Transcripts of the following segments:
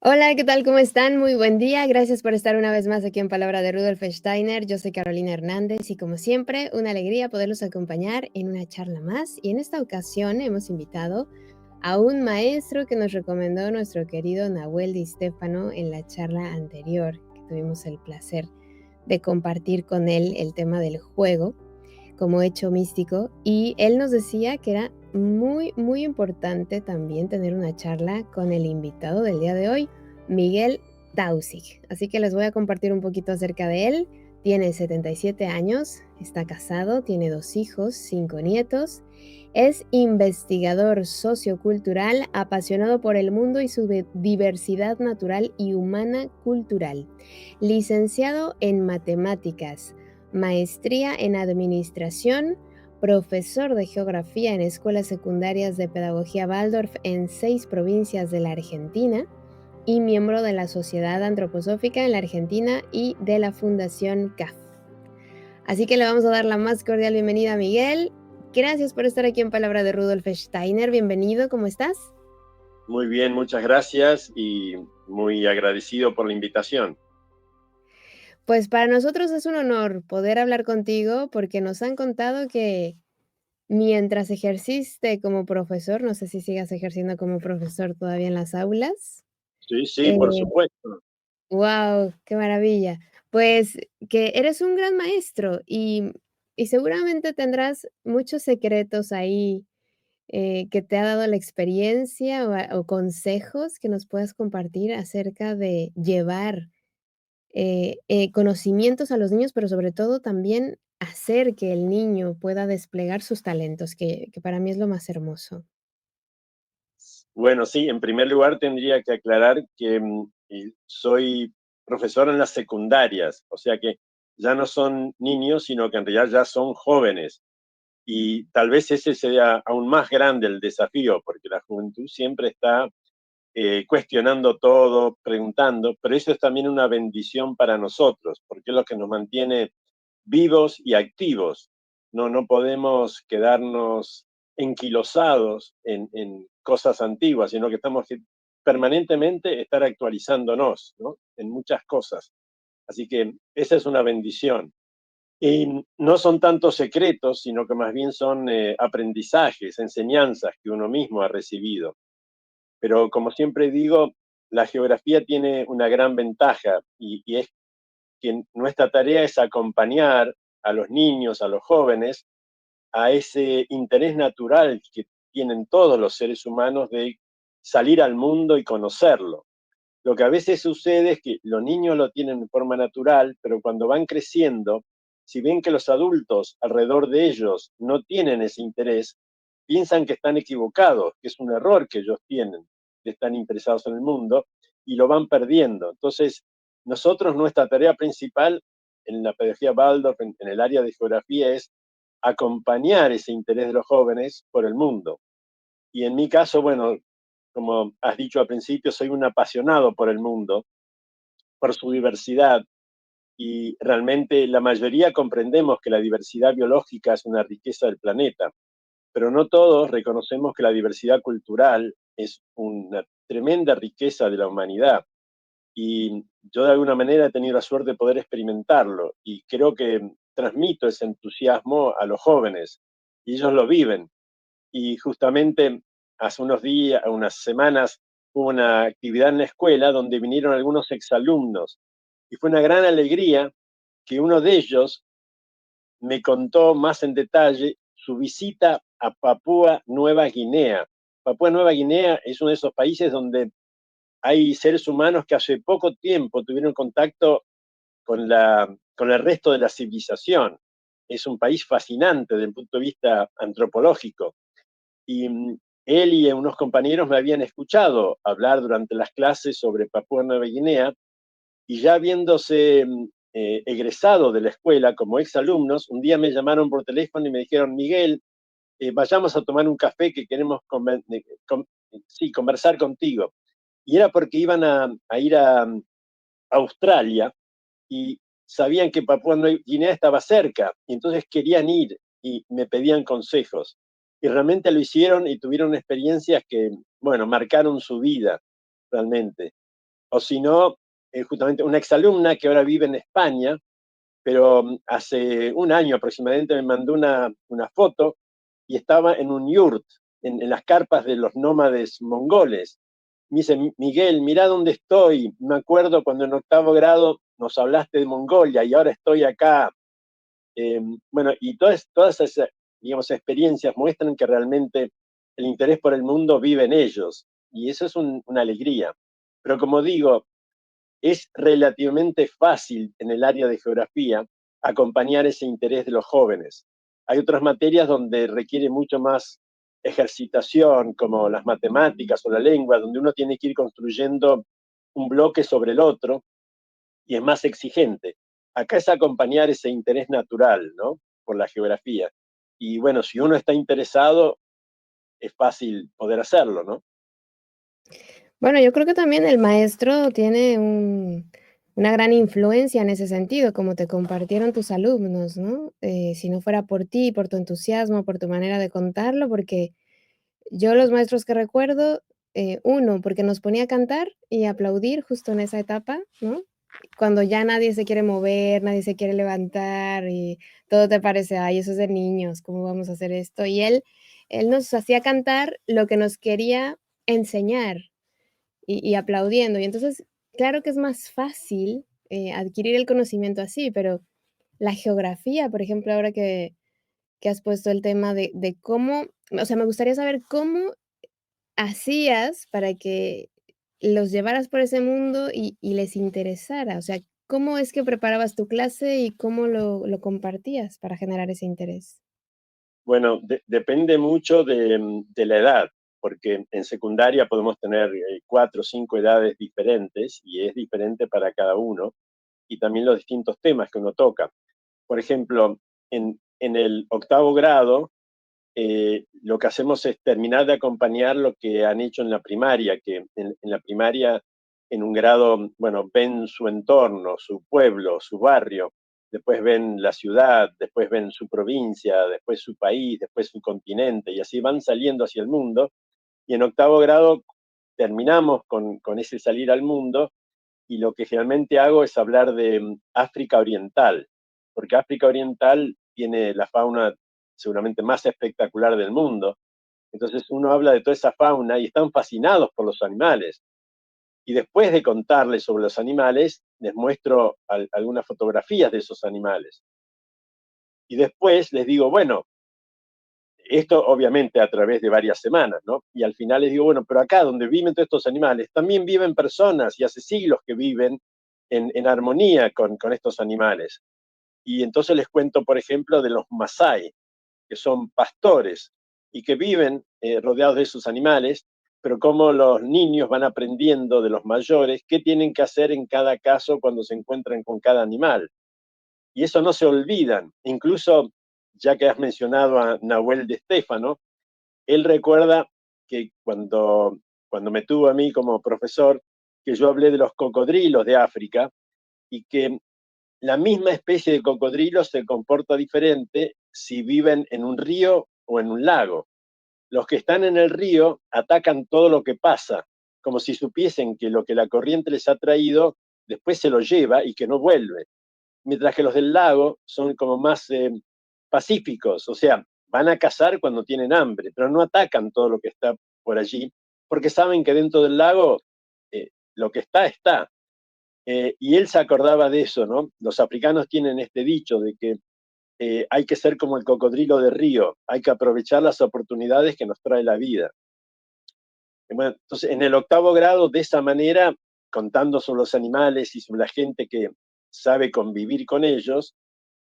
Hola, ¿qué tal? ¿Cómo están? Muy buen día. Gracias por estar una vez más aquí en Palabra de Rudolf Steiner. Yo soy Carolina Hernández y como siempre, una alegría poderlos acompañar en una charla más. Y en esta ocasión hemos invitado a un maestro que nos recomendó nuestro querido Nahuel Di Stéfano en la charla anterior, que tuvimos el placer de compartir con él el tema del juego como hecho místico, y él nos decía que era muy importante también tener una charla con el invitado del día de hoy, Miguel Taussig. Así que les voy a compartir un poquito acerca de él. Tiene 77 años, está casado, tiene 2 hijos, 5 nietos, es investigador sociocultural, apasionado por el mundo y su diversidad natural y humana cultural, licenciado en matemáticas, maestría en administración, profesor de geografía en escuelas secundarias de pedagogía Waldorf en 6 provincias de la Argentina y miembro de la Sociedad Antroposófica en la Argentina y de la Fundación CAF. Así que le vamos a dar la más cordial bienvenida a Miguel. Gracias por estar aquí en Palabra de Rudolf Steiner. Bienvenido, ¿cómo estás? Muy bien, muchas gracias y muy agradecido por la invitación. Pues para nosotros es un honor poder hablar contigo porque nos han contado que mientras ejerciste como profesor, no sé si sigas ejerciendo como profesor todavía en las aulas. Sí, sí, Eh, por supuesto. Guau, qué maravilla. Pues que eres un gran maestro y seguramente tendrás muchos secretos ahí, que te ha dado la experiencia o consejos que nos puedas compartir acerca de llevar conocimientos a los niños, pero sobre todo también hacer que el niño pueda desplegar sus talentos, que para mí es lo más hermoso. Bueno, sí, en primer lugar tendría que aclarar que soy profesor en las secundarias, o sea que ya no son niños, sino que en realidad ya son jóvenes. Y tal vez ese sea aún más grande el desafío, porque la juventud siempre está cuestionando todo, preguntando, pero eso es también una bendición para nosotros, porque es lo que nos mantiene vivos y activos. No podemos quedarnos enquilosados en cosas antiguas, sino que estamos que permanentemente estar actualizándonos, ¿no? En muchas cosas. Así que esa es una bendición. Y no son tantos secretos, sino que más bien son aprendizajes, enseñanzas que uno mismo ha recibido. Pero como siempre digo, la geografía tiene una gran ventaja y es que nuestra tarea es acompañar a los niños, a los jóvenes, a ese interés natural que tienen todos los seres humanos de salir al mundo y conocerlo. Lo que a veces sucede es que los niños lo tienen de forma natural, pero cuando van creciendo, si ven que los adultos alrededor de ellos no tienen ese interés, piensan que están equivocados, que es un error que ellos tienen, que están interesados en el mundo, y lo van perdiendo. Entonces, nosotros, nuestra tarea principal en la pedagogía Waldorf, en el área de geografía, es acompañar ese interés de los jóvenes por el mundo. Y en mi caso, bueno, como has dicho al principio, soy un apasionado por el mundo, por su diversidad, y realmente la mayoría comprendemos que la diversidad biológica es una riqueza del planeta, pero no todos reconocemos que la diversidad cultural es una tremenda riqueza de la humanidad. Y yo de alguna manera he tenido la suerte de poder experimentarlo y creo que transmito ese entusiasmo a los jóvenes y ellos lo viven. Y justamente hace unos días, unas semanas, hubo una actividad en la escuela donde vinieron algunos exalumnos y fue una gran alegría que uno de ellos me contó más en detalle su visita a Papúa Nueva Guinea. Papúa Nueva Guinea es uno de esos países donde hay seres humanos que hace poco tiempo tuvieron contacto con el resto de la civilización. Es un país fascinante desde el punto de vista antropológico. Y él y unos compañeros me habían escuchado hablar durante las clases sobre Papúa Nueva Guinea y ya habiéndose egresado de la escuela como exalumnos, un día me llamaron por teléfono y me dijeron, Miguel, vayamos a tomar un café que queremos sí, conversar contigo. Y era porque iban a ir a Australia y sabían que Papúa Nueva Guinea estaba cerca, y entonces querían ir y me pedían consejos. Y realmente lo hicieron y tuvieron experiencias que, bueno, marcaron su vida, realmente. o si no, justamente una exalumna que ahora vive en España, pero hace un año aproximadamente me mandó una foto y estaba en un yurt, en las carpas de los nómades mongoles. Me dice, Miguel, mira dónde estoy. Me acuerdo cuando en octavo grado nos hablaste de Mongolia y ahora estoy acá. Bueno, y todas esas, digamos, experiencias muestran que realmente el interés por el mundo vive en ellos. Y eso es una alegría. Pero como digo, es relativamente fácil en el área de geografía acompañar ese interés de los jóvenes. Hay otras materias donde requiere mucho más ejercitación, como las matemáticas o la lengua, donde uno tiene que ir construyendo un bloque sobre el otro y es más exigente. Acá es acompañar ese interés natural, ¿no? Por la geografía. Y bueno, si uno está interesado, es fácil poder hacerlo, ¿no? Bueno, yo creo que también el maestro tiene una gran influencia en ese sentido, como te compartieron tus alumnos, ¿no? Si no fuera por ti, por tu entusiasmo, por tu manera de contarlo, porque yo los maestros que recuerdo, uno, porque nos ponía a cantar y aplaudir justo en esa etapa, ¿no? Cuando ya nadie se quiere mover, nadie se quiere levantar y todo te parece, ay, eso es de niños, ¿cómo vamos a hacer esto? Y él nos hacía cantar lo que nos quería enseñar y aplaudiendo. Y entonces, claro que es más fácil adquirir el conocimiento así, pero la geografía, por ejemplo, ahora que has puesto el tema de cómo, o sea, me gustaría saber cómo hacías para que los llevaras por ese mundo y les interesara. O sea, ¿cómo es que preparabas tu clase y cómo lo compartías para generar ese interés? Bueno, depende mucho de la edad, porque en secundaria podemos tener 4 o 5 edades diferentes y es diferente para cada uno, y también los distintos temas que uno toca. Por ejemplo, en el octavo grado, lo que hacemos es terminar de acompañar lo que han hecho en la primaria, que en la primaria, en un grado, bueno, ven su entorno, su pueblo, su barrio, después ven la ciudad, después ven su provincia, después su país, después su continente, y así van saliendo hacia el mundo. Y en octavo grado terminamos con ese salir al mundo, y lo que generalmente hago es hablar de África Oriental, porque África Oriental tiene la fauna seguramente más espectacular del mundo. Entonces uno habla de toda esa fauna y están fascinados por los animales. Y después de contarles sobre los animales, les muestro algunas fotografías de esos animales. Y después les digo, bueno, esto obviamente a través de varias semanas, ¿no? Y al final les digo, bueno, pero acá donde viven todos estos animales, también viven personas y hace siglos que viven en armonía con estos animales. Y entonces les cuento, por ejemplo, de los Masái, que son pastores y que viven rodeados de esos animales, pero cómo los niños van aprendiendo de los mayores qué tienen que hacer en cada caso cuando se encuentran con cada animal. Y eso no se olvidan. Incluso, ya que has mencionado a Nahuel de Estéfano, él recuerda que cuando me tuvo a mí como profesor, que yo hablé de los cocodrilos de África y que la misma especie de cocodrilo se comporta diferente si viven en un río o en un lago. Los que están en el río atacan todo lo que pasa, como si supiesen que lo que la corriente les ha traído después se lo lleva y que no vuelve. Mientras que los del lago son como más pacíficos, o sea, van a cazar cuando tienen hambre, pero no atacan todo lo que está por allí, porque saben que dentro del lago lo que está, está. Y él se acordaba de eso, ¿no? Los africanos tienen este dicho de que hay que ser como el cocodrilo de río, hay que aprovechar las oportunidades que nos trae la vida. Bueno, entonces, en el octavo grado, de esa manera, contando sobre los animales y sobre la gente que sabe convivir con ellos,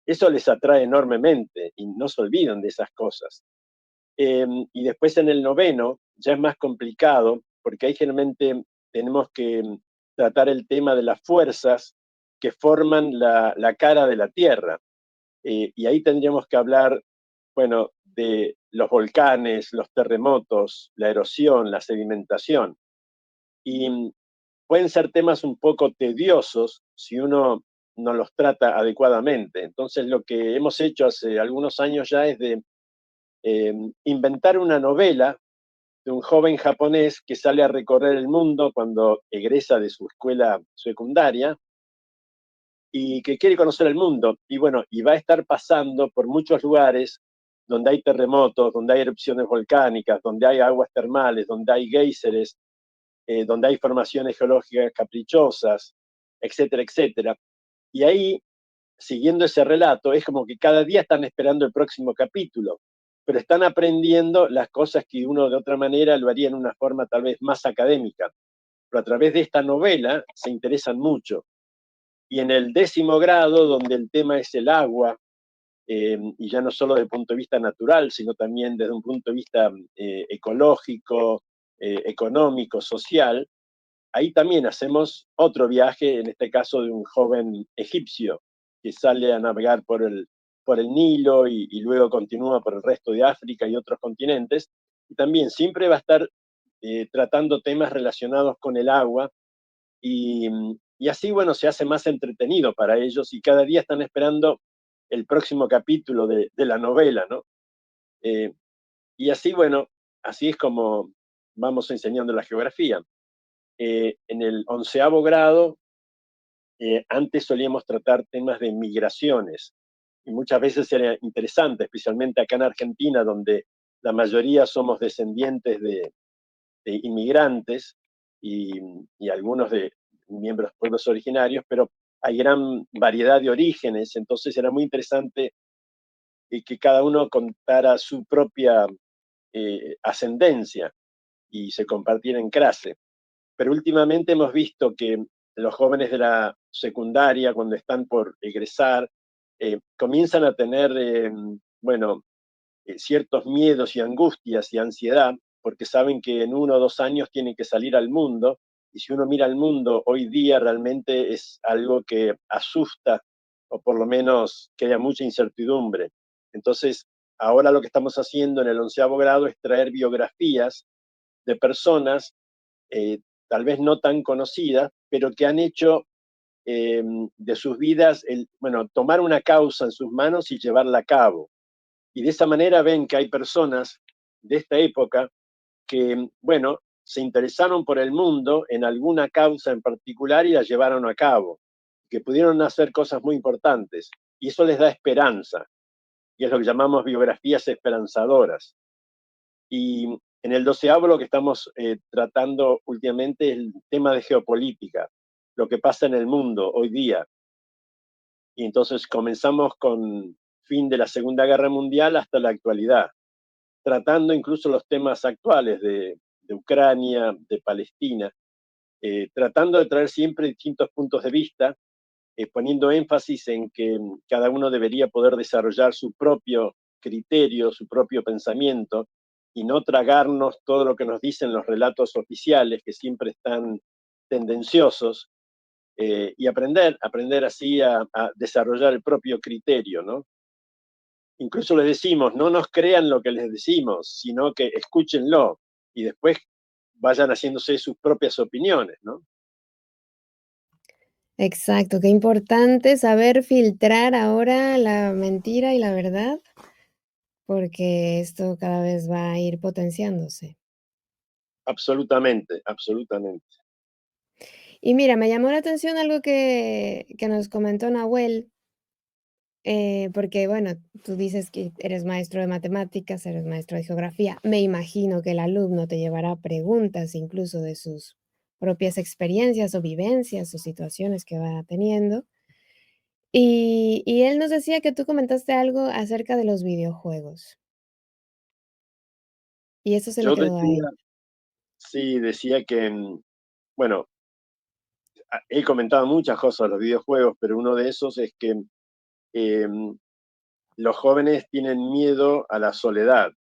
eso les atrae enormemente y no se olvidan de esas cosas. Y después en el noveno ya es más complicado porque ahí generalmente tenemos que tratar el tema de las fuerzas que forman la cara de la Tierra. Y ahí tendríamos que hablar, bueno, de los volcanes, los terremotos, la erosión, la sedimentación. Y pueden ser temas un poco tediosos si uno no los trata adecuadamente. Entonces, lo que hemos hecho hace algunos años ya es de inventar una novela de un joven japonés que sale a recorrer el mundo cuando egresa de su escuela secundaria y que quiere conocer el mundo. Y bueno, y va a estar pasando por muchos lugares donde hay terremotos, donde hay erupciones volcánicas, donde hay aguas termales, donde hay géiseres, donde hay formaciones geológicas caprichosas, etcétera, etcétera. Y ahí, siguiendo ese relato, es como que cada día están esperando el próximo capítulo, pero están aprendiendo las cosas que uno de otra manera lo haría en una forma tal vez más académica. Pero a través de esta novela se interesan mucho. Y en el 10º grado, donde el tema es el agua, y ya no solo desde el punto de vista natural, sino también desde un punto de vista ecológico, económico, social, ahí también hacemos otro viaje, en este caso de un joven egipcio que sale a navegar por el Nilo y luego continúa por el resto de África y otros continentes. Y también siempre va a estar tratando temas relacionados con el agua y, y así, bueno, se hace más entretenido para ellos y cada día están esperando el próximo capítulo de la novela, ¿no? Eh, y así, bueno, así es como vamos enseñando la geografía. En el 11º grado, antes solíamos tratar temas de migraciones, y muchas veces era interesante, especialmente acá en Argentina, donde la mayoría somos descendientes de inmigrantes y, y algunos de miembros de pueblos originarios, pero hay gran variedad de orígenes, entonces era muy interesante que cada uno contara su propia ascendencia y se compartiera en clase. Pero últimamente hemos visto que los jóvenes de la secundaria, cuando están por egresar, comienzan a tener, bueno, ciertos miedos y angustias y ansiedad, porque saben que en 1 o 2 años tienen que salir al mundo, y si uno mira al mundo hoy día realmente es algo que asusta, o por lo menos que haya mucha incertidumbre. Entonces, ahora lo que estamos haciendo en el 11º grado es traer biografías de personas, eh, tal vez no tan conocidas, pero que han hecho de sus vidas, bueno, tomar una causa en sus manos y llevarla a cabo. Y de esa manera ven que hay personas de esta época que, bueno, se interesaron por el mundo en alguna causa en particular y la llevaron a cabo, que pudieron hacer cosas muy importantes. Y eso les da esperanza, y es lo que llamamos biografías esperanzadoras. Y en el 12º lo que estamos tratando últimamente es el tema de geopolítica, lo que pasa en el mundo hoy día. Y entonces comenzamos con fin de la Segunda Guerra Mundial hasta la actualidad, tratando incluso los temas actuales de Ucrania, de Palestina, tratando de traer siempre distintos puntos de vista, poniendo énfasis en que cada uno debería poder desarrollar su propio criterio, su propio pensamiento, y no tragarnos todo lo que nos dicen los relatos oficiales, que siempre están tendenciosos, y aprender así a desarrollar el propio criterio, ¿no? Incluso les decimos, no nos crean lo que les decimos, sino que escúchenlo y después vayan haciéndose sus propias opiniones, ¿no? Exacto, qué importante saber filtrar ahora la mentira y la verdad, porque esto cada vez va a ir potenciándose. Absolutamente, absolutamente. Y mira, me llamó la atención algo que nos comentó Nahuel, porque bueno, tú dices que eres maestro de matemáticas, eres maestro de geografía. Me imagino que el alumno te llevará preguntas incluso de sus propias experiencias o vivencias o situaciones que va teniendo. Y él nos decía que tú comentaste algo acerca de los videojuegos, y eso se le Yo quedó a decía, él. sí, decía que, bueno, he comentado muchas cosas de los videojuegos, pero uno de esos es que eh, los jóvenes tienen miedo a la soledad,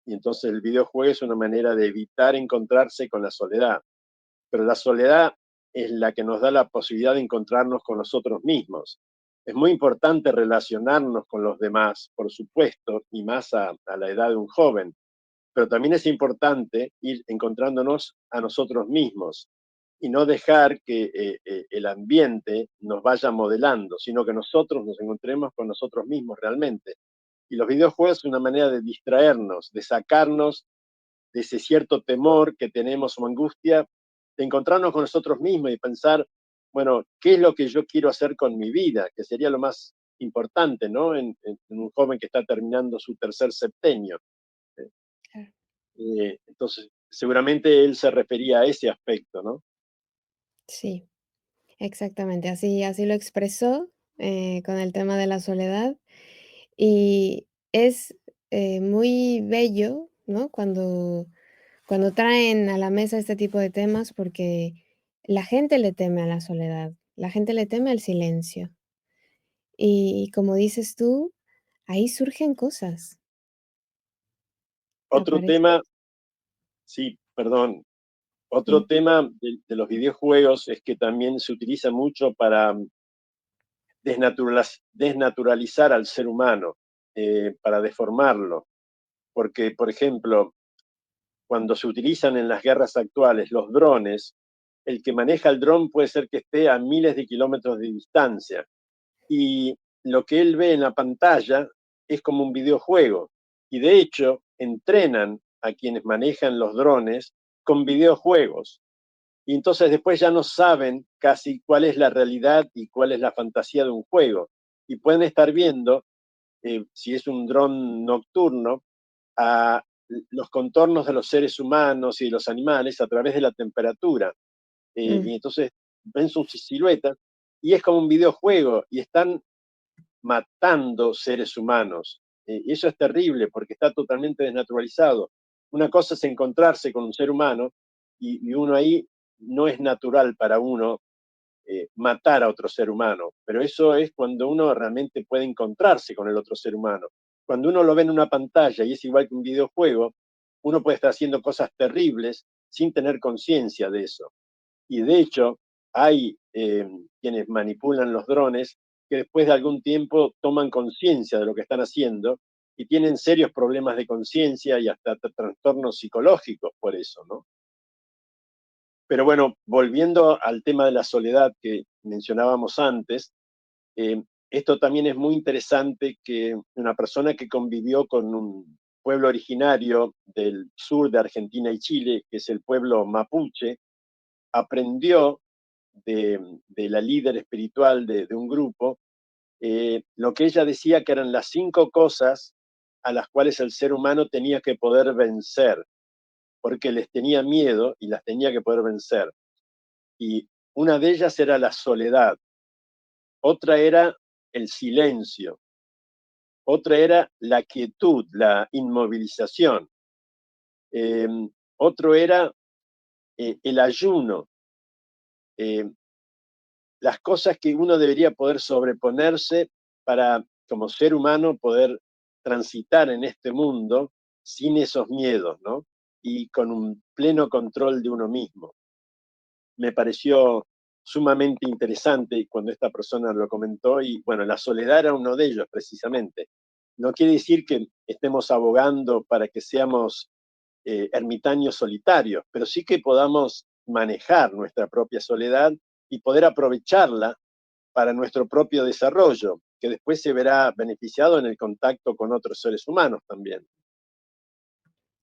y entonces el videojuego es una manera de evitar encontrarse con la soledad. Pero la soledad es la que nos da la posibilidad de encontrarnos con nosotros mismos. Es muy importante relacionarnos con los demás, por supuesto, y más a la edad de un joven, pero también es importante ir encontrándonos a nosotros mismos y no dejar que el ambiente nos vaya modelando, sino que nosotros nos encontremos con nosotros mismos realmente. Y los videojuegos son una manera de distraernos, de sacarnos de ese cierto temor que tenemos o angustia, de encontrarnos con nosotros mismos y pensar, bueno, ¿qué es lo que yo quiero hacer con mi vida? Que sería lo más importante, ¿no? En un joven que está terminando su tercer septenio. Eh, Claro. entonces, seguramente él se refería a ese aspecto, ¿no? Sí, exactamente, así lo expresó, con el tema de la soledad. Y es, muy bello, ¿no? Cuando traen a la mesa este tipo de temas, porque la gente le teme a la soledad, la gente le teme al silencio. Y como dices tú, ahí surgen cosas, Otro aparecen. tema, sí, perdón, otro Sí, tema de los videojuegos es que también se utiliza mucho para desnaturalizar al ser humano, para deformarlo. Porque, por ejemplo, cuando se utilizan en las guerras actuales los drones, el que maneja el dron puede ser que esté a miles de kilómetros de distancia y lo que él ve en la pantalla es como un videojuego. Y de hecho, entrenan a quienes manejan los drones con videojuegos. Y entonces después ya no saben casi cuál es la realidad y cuál es la fantasía de un juego. Y pueden estar viendo, si es un dron nocturno, a los contornos de los seres humanos y de los animales a través de la temperatura. mm, Y entonces ven sus siluetas y es como un videojuego y están matando seres humanos. Y eso es terrible porque está totalmente desnaturalizado. Una cosa es encontrarse con un ser humano y uno ahí no es natural para uno matar a otro ser humano, pero eso es cuando uno realmente puede encontrarse con el otro ser humano. Cuando uno lo ve en una pantalla y es igual que un videojuego, uno puede estar haciendo cosas terribles sin tener conciencia de eso. Y de hecho, hay quienes manipulan los drones que después de algún tiempo toman conciencia de lo que están haciendo y tienen serios problemas de conciencia y hasta trastornos psicológicos por eso, ¿no? Pero bueno, volviendo al tema de la soledad que mencionábamos antes, esto también es muy interesante que una persona que convivió con un pueblo originario del sur de Argentina y Chile, que es el pueblo mapuche, aprendió de la líder espiritual de un grupo, lo que ella decía que eran las 5 cosas a las cuales el ser humano tenía que poder vencer, porque les tenía miedo y las tenía que poder vencer. Y una de ellas era la soledad, otra era el silencio, otra era la quietud, la inmovilización, eh, otro era el ayuno, eh, las cosas que uno debería poder sobreponerse para, como ser humano, poder transitar en este mundo sin esos miedos, ¿no? Y con un pleno control de uno mismo. Me pareció sumamente interesante cuando esta persona lo comentó y bueno, la soledad era uno de ellos precisamente. No quiere decir que estemos abogando para que seamos ermitaños solitarios, pero sí que podamos manejar nuestra propia soledad y poder aprovecharla para nuestro propio desarrollo, que después se verá beneficiado en el contacto con otros seres humanos también.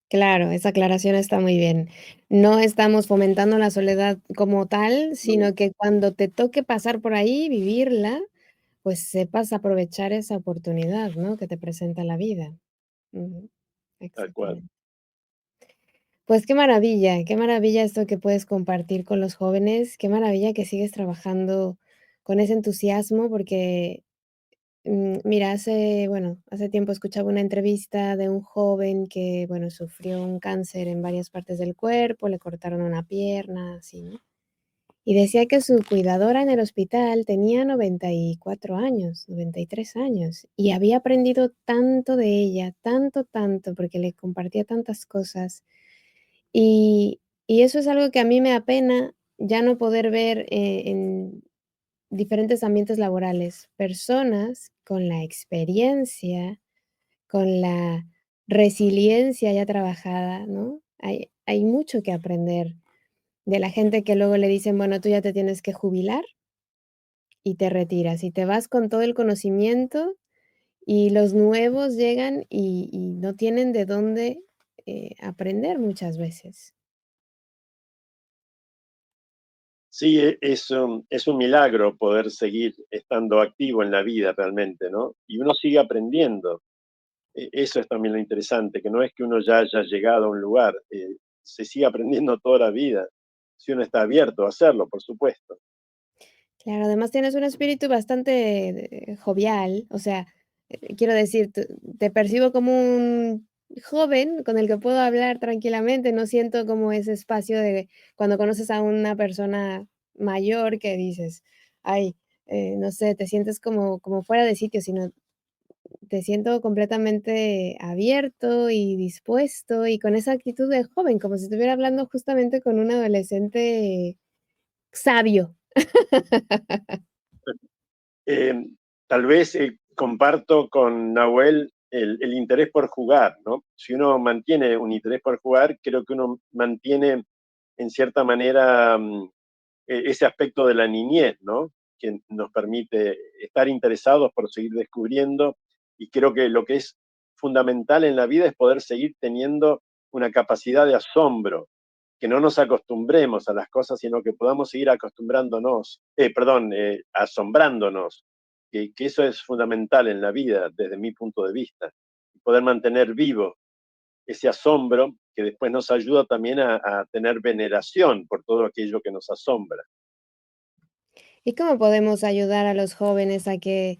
claro, esa aclaración está muy bien. No estamos fomentando la soledad como tal, ¿No? sino que cuando te toque pasar por ahí, vivirla, pues sepas aprovechar esa oportunidad, ¿no?, que te presenta la vida. Ujú, Tal cual. exactamente. Pues qué maravilla esto que puedes compartir con los jóvenes, qué maravilla que sigues trabajando con ese entusiasmo, porque, mira, hace tiempo escuchaba una entrevista de un joven que, bueno, sufrió un cáncer en varias partes del cuerpo, le cortaron una pierna, así, ¿no? Y decía que su cuidadora en el hospital tenía 94 años, 93 años, y había aprendido tanto de ella, tanto, tanto, porque le compartía tantas cosas. Y y eso es algo que a mí me apena ya no poder ver, en diferentes ambientes laborales, personas con la experiencia, con la resiliencia ya trabajada, ¿no? Hay mucho que aprender de la gente que luego le dicen: "Bueno, tú ya te tienes que jubilar", y te retiras, y te vas con todo el conocimiento, y los nuevos llegan y no tienen de dónde, aprender muchas veces. Sí, es un milagro poder seguir estando activo en la vida realmente, ¿no? Y uno sigue aprendiendo. Eso es también lo interesante, que no es que uno ya haya llegado a un lugar, se sigue aprendiendo toda la vida, si uno está abierto a hacerlo, por supuesto. Claro, además tienes un espíritu bastante jovial, o sea, quiero decir, te percibo como un joven con el que puedo hablar tranquilamente, no siento como ese espacio de cuando conoces a una persona mayor que dices, ay, no sé, te sientes como fuera de sitio, sino te siento completamente abierto y dispuesto y con esa actitud de joven, como si estuviera hablando justamente con un adolescente sabio. Eh, Tal vez comparto con Nahuel el interés por jugar, ¿no? Si uno mantiene un interés por jugar, creo que uno mantiene en cierta manera ese aspecto de la niñez, ¿no? Que nos permite estar interesados por seguir descubriendo, y creo que lo que es fundamental en la vida es poder seguir teniendo una capacidad de asombro, que no nos acostumbremos a las cosas, sino que podamos seguir acostumbrándonos, asombrándonos, que eso es fundamental en la vida desde mi punto de vista, poder mantener vivo ese asombro que después nos ayuda también a tener veneración por todo aquello que nos asombra. ¿Y cómo podemos ayudar a los jóvenes a que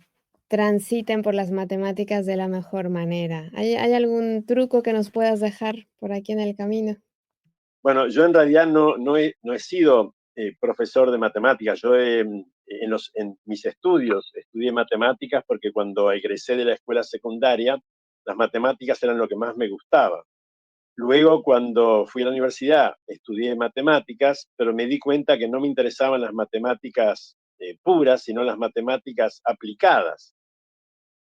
transiten por las matemáticas de la mejor manera? ¿Hay algún truco que nos puedas dejar por aquí en el camino? Bueno, yo en realidad no he sido profesor de matemáticas. En mis estudios estudié matemáticas porque cuando egresé de la escuela secundaria, las matemáticas eran lo que más me gustaba. Luego, cuando fui a la universidad, estudié matemáticas, pero me di cuenta que no me interesaban las matemáticas puras, sino las matemáticas aplicadas.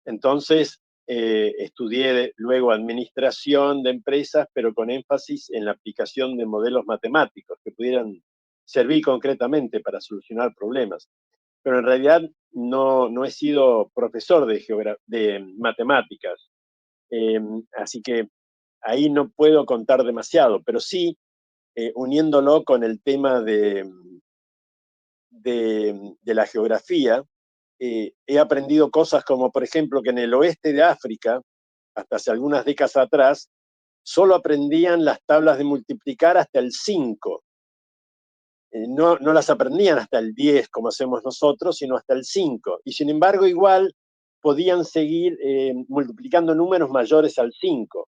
Entonces, estudié luego administración de empresas, pero con énfasis en la aplicación de modelos matemáticos que pudieran servir concretamente para solucionar problemas. Pero en realidad no he sido profesor de matemáticas, así que ahí no puedo contar demasiado, pero sí uniéndolo con el tema de la geografía, he aprendido cosas como, por ejemplo, que en el oeste de África, hasta hace algunas décadas atrás, solo aprendían las tablas de multiplicar hasta el 5. No las aprendían hasta el 10 como hacemos nosotros, sino hasta el 5. Y sin embargo, igual podían seguir multiplicando números mayores al 5.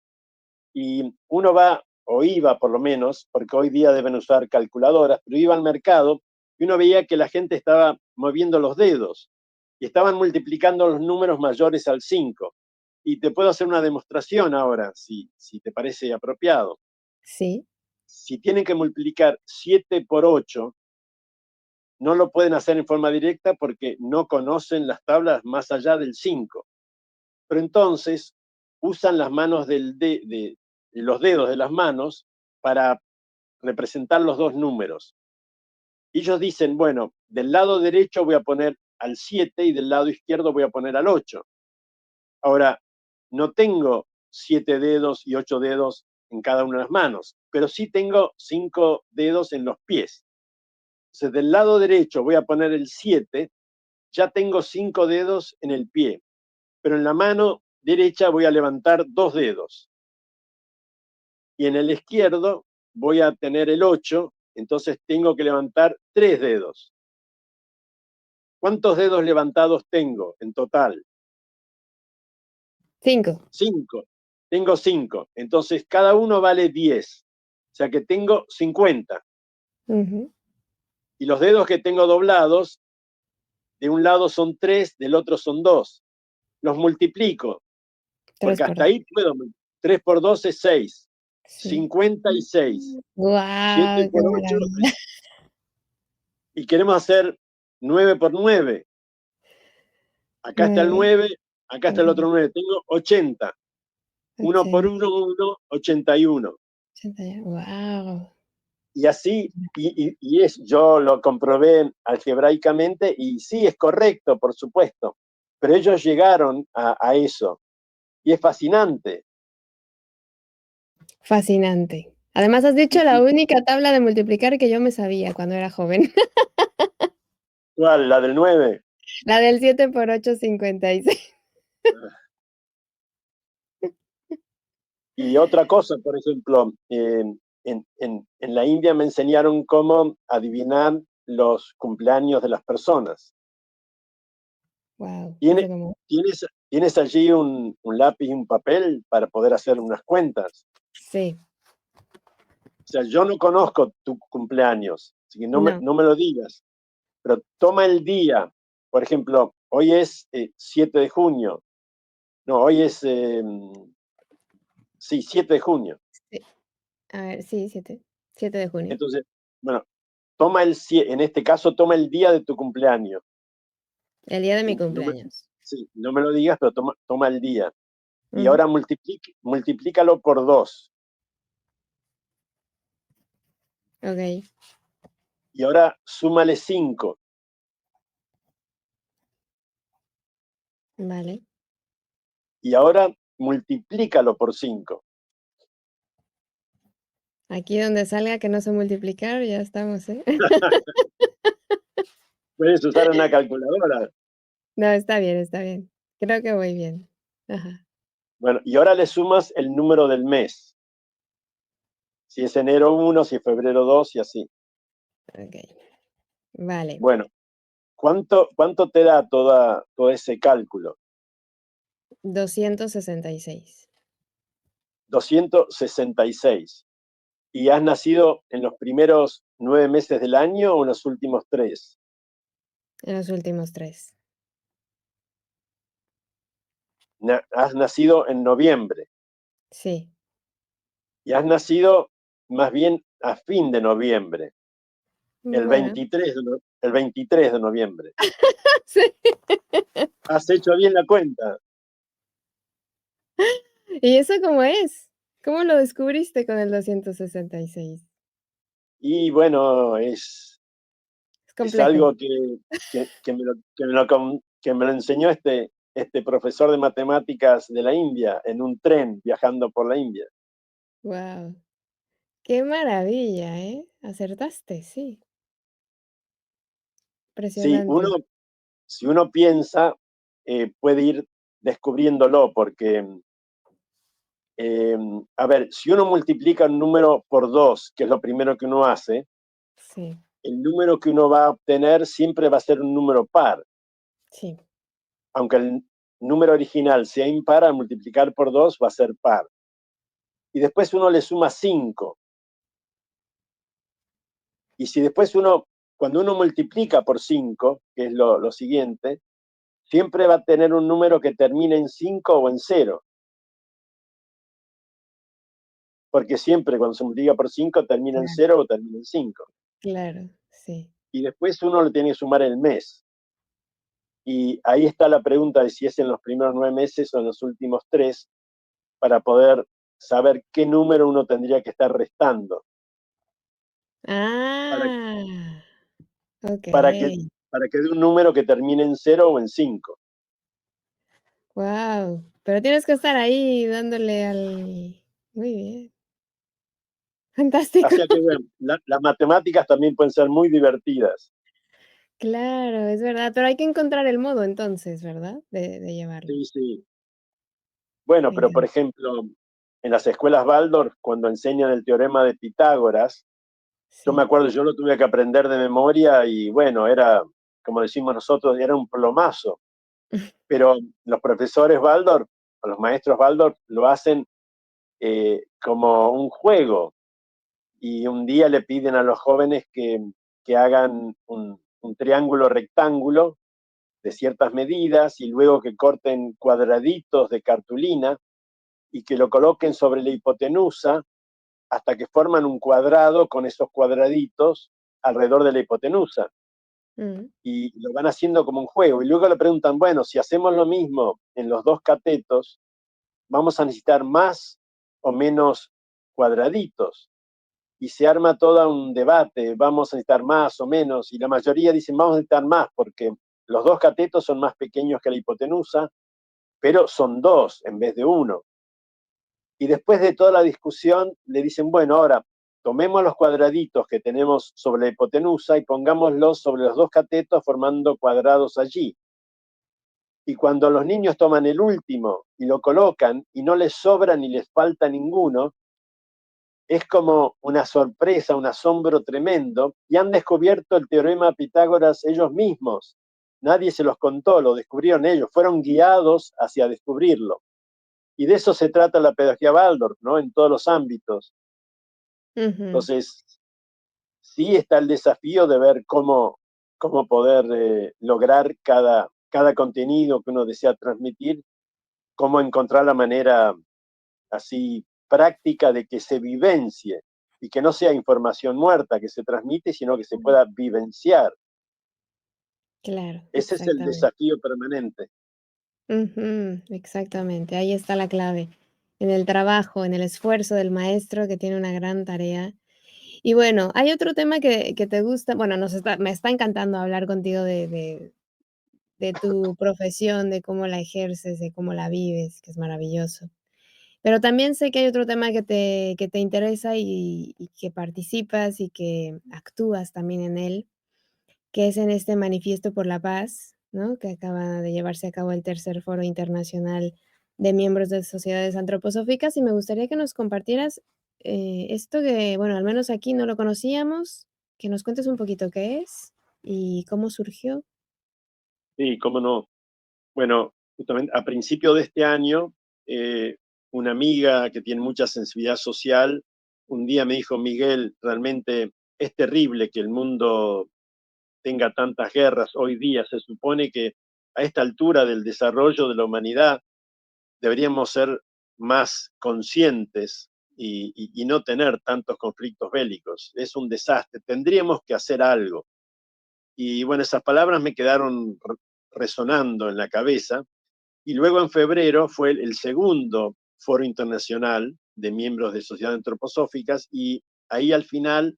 Y uno va, o iba por lo menos, porque hoy día deben usar calculadoras, pero iba al mercado y uno veía que la gente estaba moviendo los dedos y estaban multiplicando los números mayores al 5. Y te puedo hacer una demostración ahora, si te parece apropiado. Sí, Si tienen que multiplicar 7 por 8, no lo pueden hacer en forma directa porque no conocen las tablas más allá del 5. Pero entonces usan las manos de los dedos de las manos para representar los dos números. Y ellos dicen, bueno, del lado derecho voy a poner al 7 y del lado izquierdo voy a poner al 8. Ahora, no tengo 7 dedos y 8 dedos en cada una de las manos, pero sí tengo 5 dedos en los pies. Entonces, del lado derecho voy a poner el 7, ya tengo 5 dedos en el pie, pero en la mano derecha voy a levantar 2 dedos. Y en el izquierdo voy a tener el 8, entonces tengo que levantar 3 dedos. ¿Cuántos dedos levantados tengo en total? 5. 5. Tengo 5. Entonces cada uno vale 10. O sea que tengo 50. Ujú. Y los dedos que tengo doblados, de un lado son 3, del otro son 2. Los multiplico, 3 porque por hasta 2. ahí puedo. 3 por 2 es 6. Sí. 56. 7 Guau, qué por 8. maravilla. Y queremos hacer 9 por 9. Acá está el 9, 9, acá está el otro 9. Tengo 80. 1 por 80, 1, 1, 81. 80. Guau. Y así, yo lo comprobé algebraicamente y sí, es correcto, por supuesto. Pero ellos llegaron a eso. Y es fascinante. Fascinante. Además, has dicho la única tabla de multiplicar que yo me sabía cuando era joven. ¿Cuál? ¿La del 9? La del 7 por 8, 56. Y otra cosa, por ejemplo, en la India me enseñaron cómo adivinar los cumpleaños de las personas. Wow, ¿eso ¿Tiene- cómo? ¿Tienes allí un lápiz y un papel para poder hacer unas cuentas? Sí, O sea, yo no conozco tu cumpleaños, así que no, no me lo digas, pero toma el día. Por ejemplo, hoy es 7 de junio. No, hoy es, sí, 7 de junio. sí. A ver, sí, 7 de junio, Entonces, bueno, en este caso, toma el día de tu cumpleaños. el día de mi Y cumpleaños. sí, no me lo digas, pero toma el día. Y Ujú, ahora multiplícalo por 2. okey, Y ahora súmale 5. vale. Y ahora multiplícalo por 5. Aquí donde salga que no sé multiplicar, ya estamos, ¿eh? Puedes usar una calculadora. No, está bien, está bien. Creo que voy bien. Ajá, Bueno, y ahora le sumas el número del mes. Si es enero 1, si es febrero 2 y así. okey, vale. Bueno, ¿cuánto te da todo ese cálculo? 266. 266. ¿Y has nacido en los primeros 9 meses del año o en los últimos 3? En los últimos 3. Has nacido en noviembre Sí. y has nacido más bien a fin de noviembre, el Bueno, 23 el 23 de noviembre. sí. Has hecho bien la cuenta. ¿Y eso cómo es? ¿Cómo lo descubriste con el 266? Y bueno, Es es complejo. algo que me lo enseñó este profesor de matemáticas de la India en un tren viajando por la India. Wow, qué maravilla, ¿eh? Acertaste, sí. Sí, Impresionante. si uno piensa, puede ir descubriéndolo, porque, a ver, si uno multiplica un número por 2, que es lo primero que uno hace, Sí, el número que uno va a obtener siempre va a ser un número par. sí, Aunque el número original sea impar, al multiplicar por 2 va a ser par. Y después uno le suma 5. Y si después cuando uno multiplica por 5, que es lo siguiente, siempre va a tener un número que termine en 5 o en 0. Porque siempre cuando se multiplica por 5 termina en claro, 0 o termina en 5. claro, sí. Y después uno le tiene que sumar el mes. Y ahí está la pregunta de si es en los primeros 9 meses o en los últimos 3, para poder saber qué número uno tendría que estar restando. Para, Ah, para, que, okey. para que dé un número que termine en 0 o en 5. Guau, pero tienes que estar ahí dándole al muy bien, fantástico. Así que bueno, las matemáticas también pueden ser muy divertidas. Claro, es verdad, pero hay que encontrar el modo entonces, ¿verdad? De llevarlo. Sí, sí. Bueno, Me pero por encanta. ejemplo, en las escuelas Waldorf, cuando enseñan el teorema de Pitágoras, yo me Sí. acuerdo, yo lo tuve que aprender de memoria y bueno, era, como decimos nosotros, era un plomazo. Pero los profesores Waldorf, o los maestros Waldorf, lo hacen como un juego. Y un día le piden a los jóvenes que hagan un triángulo rectángulo de ciertas medidas y luego que corten cuadraditos de cartulina y que lo coloquen sobre la hipotenusa hasta que forman un cuadrado con esos cuadraditos alrededor de la hipotenusa. Mm, Y lo van haciendo como un juego. Y luego le preguntan, bueno, si hacemos lo mismo en los dos catetos, ¿vamos a necesitar más o menos cuadraditos? Y se arma todo un debate, vamos a necesitar más o menos, y la mayoría dicen, vamos a necesitar más, porque los dos catetos son más pequeños que la hipotenusa, pero son dos en vez de uno. Y después de toda la discusión, le dicen, bueno, ahora tomemos los cuadraditos que tenemos sobre la hipotenusa y pongámoslos sobre los dos catetos formando cuadrados allí. Y cuando los niños toman el último y lo colocan y no les sobra ni les falta ninguno, es como una sorpresa, un asombro tremendo, y han descubierto el teorema de Pitágoras ellos mismos. Nadie se los contó, lo descubrieron ellos, fueron guiados hacia descubrirlo. Y de eso se trata la pedagogía Waldorf, ¿no? En todos los ámbitos. Ujú. Entonces, sí está el desafío de ver cómo poder lograr cada contenido que uno desea transmitir, cómo encontrar la manera así práctica de que se vivencie y que no sea información muerta que se transmite, sino que se pueda vivenciar. Claro, Ese es el exactamente. desafío permanente. Ujú, exactamente, ahí está la clave, en el trabajo, en el esfuerzo del maestro que tiene una gran tarea. Y bueno, hay otro tema que te gusta, bueno, me está encantando hablar contigo de tu profesión, de cómo la ejerces, de cómo la vives, que es maravilloso. Pero también sé que hay otro tema que te interesa y que participas y que actúas también en él, que es en este Manifiesto por la Paz, ¿no? Que acaba de llevarse a cabo el tercer Foro Internacional de Miembros de Sociedades Antroposóficas, y me gustaría que nos compartieras esto que, bueno, al menos aquí no lo conocíamos, que nos cuentes un poquito qué es y cómo surgió. Sí, cómo no. Bueno, justamente a principio de este año, eh, una amiga que tiene mucha sensibilidad social, un día me dijo, Miguel, realmente es terrible que el mundo tenga tantas guerras hoy día. Se supone que a esta altura del desarrollo de la humanidad deberíamos ser más conscientes y no tener tantos conflictos bélicos. Es un desastre. Tendríamos que hacer algo. Y bueno, esas palabras me quedaron resonando en la cabeza. Y luego en febrero fue el segundo foro internacional de miembros de sociedades antroposóficas y ahí al final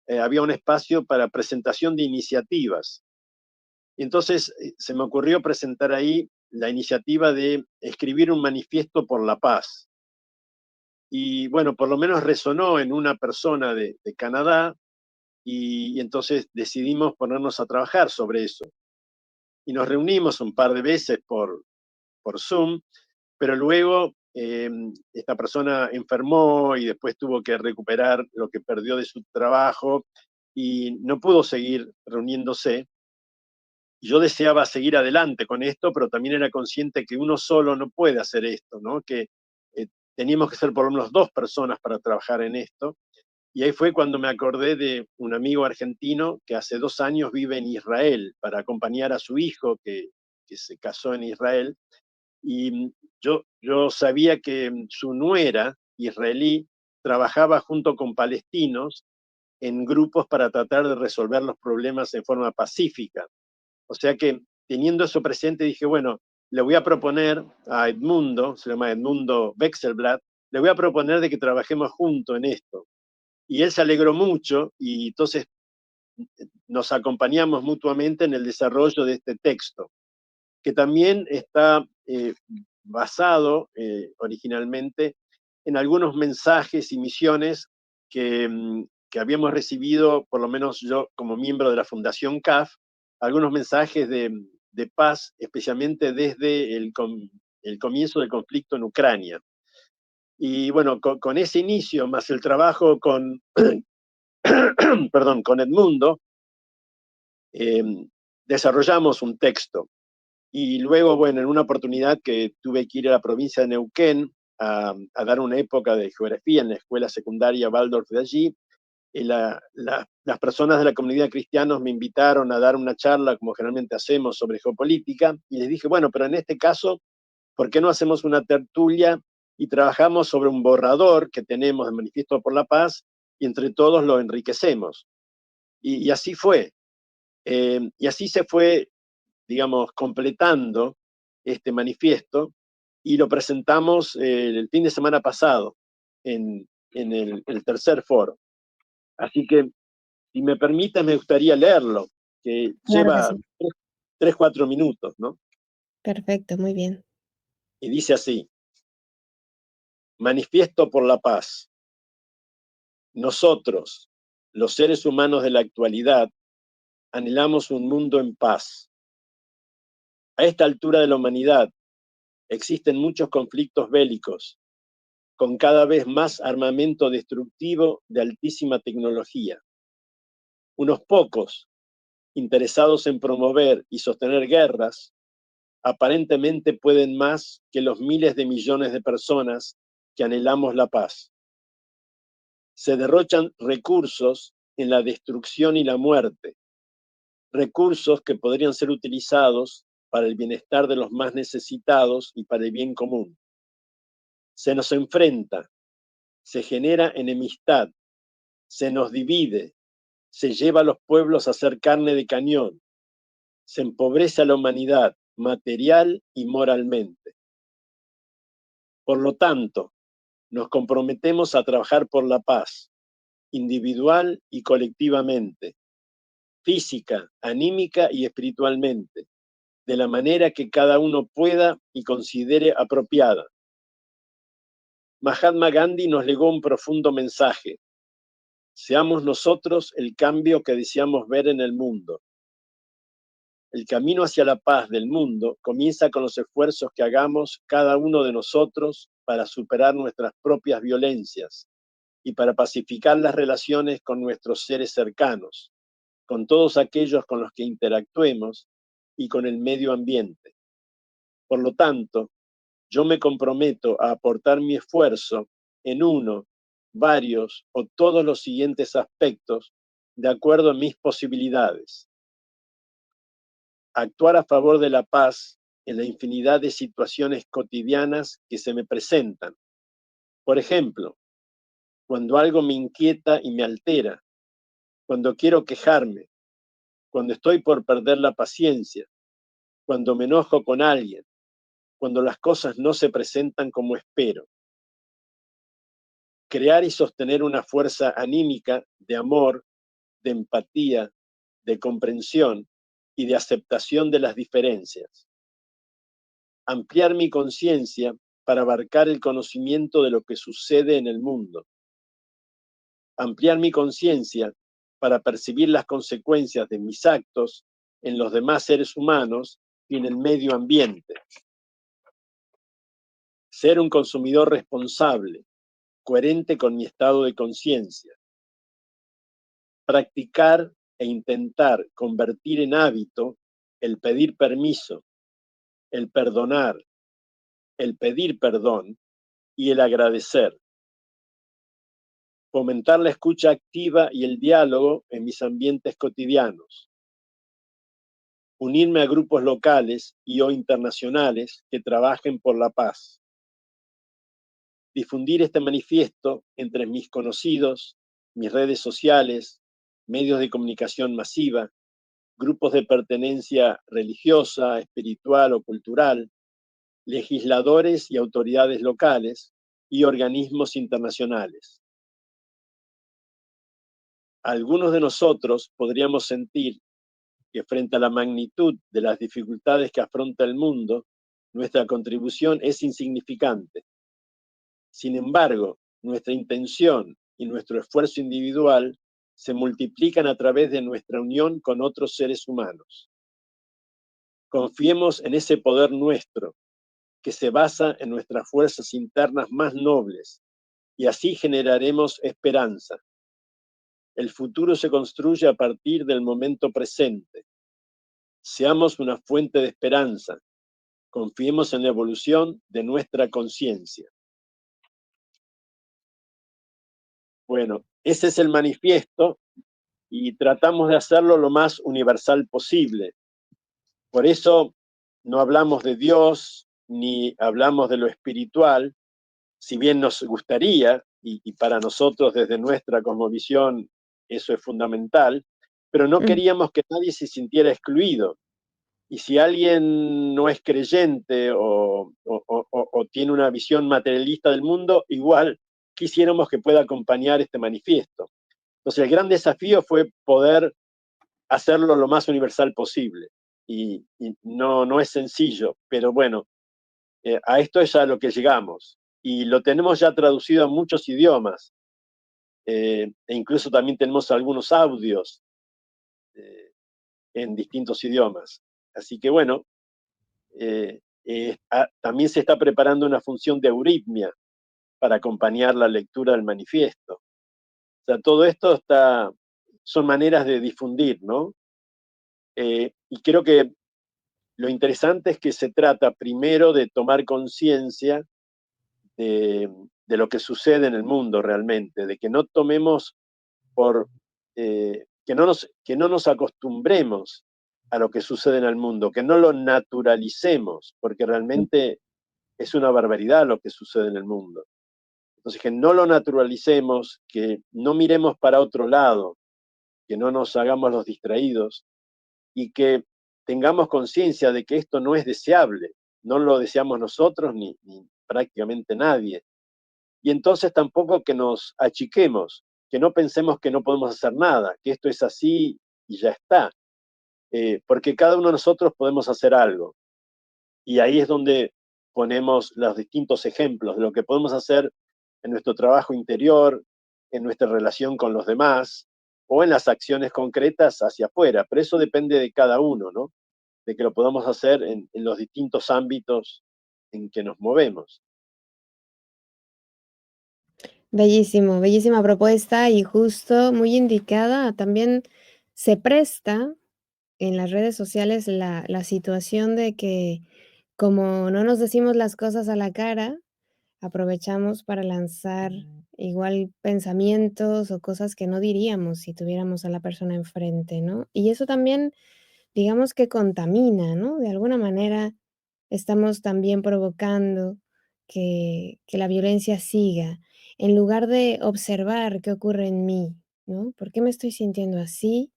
había un espacio para presentación de iniciativas. Y entonces se me ocurrió presentar ahí la iniciativa de escribir un manifiesto por la paz. Y bueno, por lo menos resonó en una persona de Canadá y entonces decidimos ponernos a trabajar sobre eso. Y nos reunimos un par de veces por Zoom, pero luego esta persona enfermó y después tuvo que recuperar lo que perdió de su trabajo y no pudo seguir reuniéndose. Yo deseaba seguir adelante con esto, pero también era consciente que uno solo no puede hacer esto, ¿no? Que teníamos que ser por lo menos dos personas para trabajar en esto. Y ahí fue cuando me acordé de un amigo argentino que hace 2 años vive en Israel para acompañar a su hijo que se casó en Israel. Y yo sabía que su nuera israelí trabajaba junto con palestinos en grupos para tratar de resolver los problemas en forma pacífica. O sea que teniendo eso presente dije, bueno, le voy a proponer a Edmundo, se llama Edmundo Wechselblatt, le voy a proponer de que trabajemos juntos en esto. Y él se alegró mucho y entonces nos acompañamos mutuamente en el desarrollo de este texto, que también está basado originalmente en algunos mensajes y misiones que habíamos recibido, por lo menos yo como miembro de la Fundación CAF, algunos mensajes de paz, especialmente desde el comienzo del conflicto en Ucrania. Y bueno, con ese inicio, más el trabajo perdón, con Edmundo, eh, desarrollamos un texto. Y luego, bueno, en una oportunidad que tuve que ir a la provincia de Neuquén a dar una época de geografía en la escuela secundaria Waldorf de allí, las personas de la comunidad cristiana me invitaron a dar una charla, como generalmente hacemos, sobre geopolítica, y les dije, bueno, pero en este caso, ¿por qué no hacemos una tertulia y trabajamos sobre un borrador que tenemos de Manifiesto por la Paz y entre todos lo enriquecemos? Y así fue. Y así se fue, digamos, completando este manifiesto y lo presentamos el fin de semana pasado en el tercer foro. Así que, si me permite, me gustaría leerlo, que Claro que lleva sí. 3, 4 minutos, ¿no? Perfecto, muy bien. Y dice así, Manifiesto por la paz. Nosotros, los seres humanos de la actualidad, anhelamos un mundo en paz. A esta altura de la humanidad existen muchos conflictos bélicos, con cada vez más armamento destructivo de altísima tecnología. Unos pocos, interesados en promover y sostener guerras, aparentemente pueden más que los miles de millones de personas que anhelamos la paz. Se derrochan recursos en la destrucción y la muerte, recursos que podrían ser utilizados para el bienestar de los más necesitados y para el bien común. Se nos enfrenta, se genera enemistad, se nos divide, se lleva a los pueblos a ser carne de cañón, se empobrece a la humanidad material y moralmente. Por lo tanto, nos comprometemos a trabajar por la paz, individual y colectivamente, física, anímica y espiritualmente, de la manera que cada uno pueda y considere apropiada. Mahatma Gandhi nos legó un profundo mensaje. Seamos nosotros el cambio que deseamos ver en el mundo. El camino hacia la paz del mundo comienza con los esfuerzos que hagamos cada uno de nosotros para superar nuestras propias violencias y para pacificar las relaciones con nuestros seres cercanos, con todos aquellos con los que interactuemos y con el medio ambiente. Por lo tanto, yo me comprometo a aportar mi esfuerzo en uno, varios o todos los siguientes aspectos de acuerdo a mis posibilidades. Actuar a favor de la paz en la infinidad de situaciones cotidianas que se me presentan. Por ejemplo, cuando algo me inquieta y me altera, cuando quiero quejarme, cuando estoy por perder la paciencia, cuando me enojo con alguien, cuando las cosas no se presentan como espero. Crear y sostener una fuerza anímica de amor, de empatía, de comprensión y de aceptación de las diferencias. Ampliar mi conciencia para abarcar el conocimiento de lo que sucede en el mundo. Ampliar mi conciencia para percibir las consecuencias de mis actos en los demás seres humanos y en el medio ambiente. Ser un consumidor responsable, coherente con mi estado de conciencia. Practicar e intentar convertir en hábito el pedir permiso, el perdonar, el pedir perdón y el agradecer. Fomentar la escucha activa y el diálogo en mis ambientes cotidianos. Unirme a grupos locales y o internacionales que trabajen por la paz. Difundir este manifiesto entre mis conocidos, mis redes sociales, medios de comunicación masiva, grupos de pertenencia religiosa, espiritual o cultural, legisladores y autoridades locales y organismos internacionales. Algunos de nosotros podríamos sentir que frente a la magnitud de las dificultades que afronta el mundo, nuestra contribución es insignificante. Sin embargo, nuestra intención y nuestro esfuerzo individual se multiplican a través de nuestra unión con otros seres humanos. Confiemos en ese poder nuestro, que se basa en nuestras fuerzas internas más nobles, y así generaremos esperanza. El futuro se construye a partir del momento presente. Seamos una fuente de esperanza. Confiemos en la evolución de nuestra conciencia. Bueno, ese es el manifiesto y tratamos de hacerlo lo más universal posible. Por eso no hablamos de Dios ni hablamos de lo espiritual, si bien nos gustaría, y para nosotros desde nuestra cosmovisión eso es fundamental, pero no queríamos que nadie se sintiera excluido. Y si alguien no es creyente o tiene una visión materialista del mundo, igual quisiéramos que pueda acompañar este manifiesto. Entonces el gran desafío fue poder hacerlo lo más universal posible. Y no es sencillo, pero bueno, a esto es a lo que llegamos. y lo tenemos ya traducido a muchos idiomas, e incluso también tenemos algunos audios en distintos idiomas. Así que bueno, también se está preparando una función de euritmia para acompañar la lectura del manifiesto. O sea, todo esto son maneras de difundir, ¿no? Y creo que lo interesante es que se trata primero de tomar conciencia de lo que sucede en el mundo realmente, de que no tomemos que no nos acostumbremos a lo que sucede en el mundo, que no lo naturalicemos, porque realmente es una barbaridad lo que sucede en el mundo. Entonces, que no lo naturalicemos, que no miremos para otro lado, que no nos hagamos los distraídos y que tengamos conciencia de que esto no es deseable, no lo deseamos nosotros ni prácticamente nadie. Y entonces tampoco que nos achiquemos, que no pensemos que no podemos hacer nada, que esto es así y ya está, porque cada uno de nosotros podemos hacer algo. Y ahí es donde ponemos los distintos ejemplos de lo que podemos hacer en nuestro trabajo interior, en nuestra relación con los demás o en las acciones concretas hacia afuera. Pero eso depende de cada uno, ¿no? De que lo podamos hacer en los distintos ámbitos en que nos movemos. Bellísimo, bellísima propuesta y justo muy indicada. También se presta en las redes sociales la situación de que, como no nos decimos las cosas a la cara, aprovechamos para lanzar igual pensamientos o cosas que no diríamos si tuviéramos a la persona enfrente, ¿no? Y eso también, digamos que contamina, ¿no? De alguna manera estamos también provocando que la violencia siga, en lugar de observar qué ocurre en mí, ¿no? ¿Por qué me estoy sintiendo así?